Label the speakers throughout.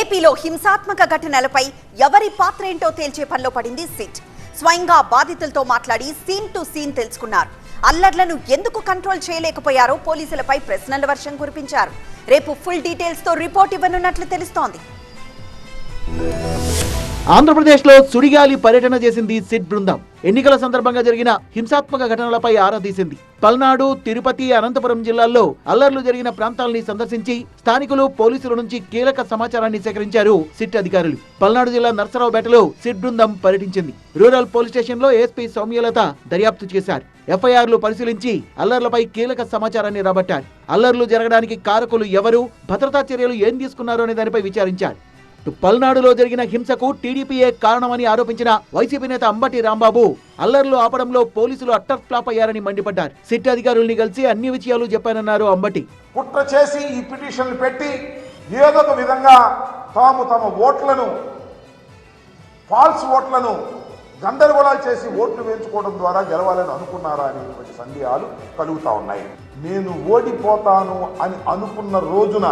Speaker 1: ఏపీలో హింసాత్మక ఘటనలపై ఎవరి పాత్ర ఏంటో తేల్చే పనిలో పడింది సిట్. స్వయంగా బాధితులతో మాట్లాడి సీన్ టు సీన్ తెలుసుకున్నారు. అల్లర్లను ఎందుకు కంట్రోల్ చేయలేకపోయారో పోలీసులపై ప్రశ్నల వర్షం కురిపించారు. రేపు ఫుల్ డీటెయిల్స్ తో రిపోర్ట్ ఇవ్వనున్నట్లు తెలుస్తోంది.
Speaker 2: ఆంధ్రప్రదేశ్లో సుడిగాలి పర్యటన చేసింది సిట్ బృందం. ఎన్నికల సందర్భంగా జరిగిన హింసాత్మక ఘటనలపై ఆరా తీసింది. పల్నాడు, తిరుపతి, అనంతపురం జిల్లాల్లో అల్లర్లు జరిగిన ప్రాంతాలని సందర్శించి స్థానికులు, పోలీసుల నుంచి కీలక సమాచారాన్ని సేకరించారు సిట్ అధికారులు. పల్నాడు జిల్లా నర్సరావుపేటలో సిట్ బృందం పర్యటించింది. రూరల్ పోలీస్ స్టేషన్లో ఏఎస్పీ సౌమ్యలత దర్యాప్తు చేశారు. ఎఫ్ఐఆర్లు పరిశీలించి అల్లర్లపై కీలక సమాచారాన్ని రాబట్టారు. అల్లర్లు జరగడానికి కారకులు ఎవరు, భద్రతా చర్యలు ఏం తీసుకున్నారు అనే దానిపై విచారించారు. పల్నాడులో జరిగిన హింసకు టీడీపీయే కారణమని ఆరోపించిన వైసీపీ నేత అంబటి రాంబాబు అల్లర్లు ఆపడంలో పోలీసులు అట్టర్ ఫ్లాప్ అయ్యారని మండిపడ్డారు. సిట్ అధికారుల్ని కలిసి అన్ని విషయాలు చెప్పానన్నారు అంబటి.
Speaker 3: కుట్ర చేసి ఈ పిటిషన్లు పెట్టి ఏదో ఒక విధంగా తమ ఓట్లను, ఫాల్స్ ఓట్లను గందరగోళాలు చేసి ఓట్లు వేయించుకోవడం ద్వారా గెలవాలని అనుకున్నారా అనేటువంటి సందేహాలు కలుగుతా ఉన్నాయి. నేను ఓడిపోతాను అని అనుకున్న రోజున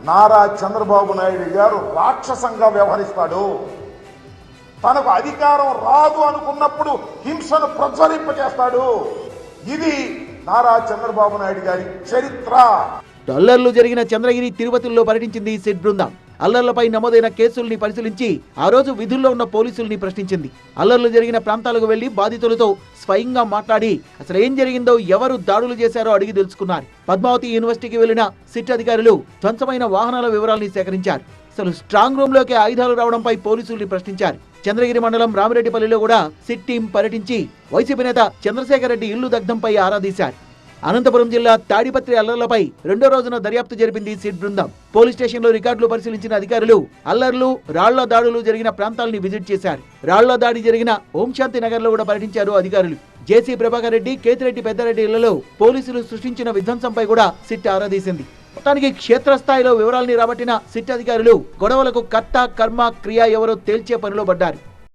Speaker 3: నారా చంద్రబాబు నాయుడు గారు రాక్షసంగా వ్యవహరిస్తాడు. తనకు అధికారం రాదు అనుకున్నప్పుడు హింసను ప్రజ్వలింపజేస్తాడు. ఇది నారా చంద్రబాబు నాయుడు గారి చరిత్ర.
Speaker 2: అల్లర్లు జరిగిన చంద్రగిరి, తిరుపతిలో పర్యటించింది సిట్ బృందం. అల్లర్లపై నమోదైన కేసుల్ని పరిశీలించి ఆ రోజు విధుల్లో ఉన్న పోలీసుల్ని ప్రశ్నించింది. అల్లర్లు జరిగిన ప్రాంతాలకు వెళ్లి బాధితులతో స్వయంగా మాట్లాడి అసలు ఏం జరిగిందో, ఎవరు దాడులు చేశారో అడిగి తెలుసుకున్నారు. పద్మావతి యూనివర్సిటీకి వెళ్లిన సిట్ అధికారులు ధ్వంసమైన వాహనాల వివరాల్ని సేకరించారు. అసలు స్ట్రాంగ్ రూమ్ లోకి ఆయుధాలు రావడంపై పోలీసుల్ని ప్రశ్నించారు. చంద్రగిరి మండలం రామిరెడ్డిపల్లిలో కూడా సిట్ టీం పర్యటించి వైసీపీ నేత చంద్రశేఖర్ రెడ్డి ఇల్లు దగ్ధంపై ఆరా తీశారు. అనంతపురం జిల్లా తాడిపత్రి అల్లర్లపై రెండో రోజున దర్యాప్తు జరిపింది సిట్ బృందం. పోలీస్ స్టేషన్లో రికార్డులు పరిశీలించిన అధికారులు అల్లర్లు, రాళ్ల దాడులు జరిగిన ప్రాంతాలని విజిట్ చేశారు. రాళ్ల దాడి జరిగిన ఓంశాంతి నగర్ లో కూడా పర్యటించారు అధికారులు. జేసీ ప్రభాకర్ రెడ్డి, కేతిరెడ్డి పెద్దారెడ్డి ఇళ్లలో పోలీసులు సృష్టించిన విధ్వంసంపై కూడా సిట్ ఆరా తీసింది. మొత్తానికి క్షేత్రస్థాయిలో వివరాల్ని రాబట్టిన సిట్ అధికారులు గొడవలకు కర్త, కర్మ, క్రియ ఎవరో తేల్చే పనిలో పడ్డారు.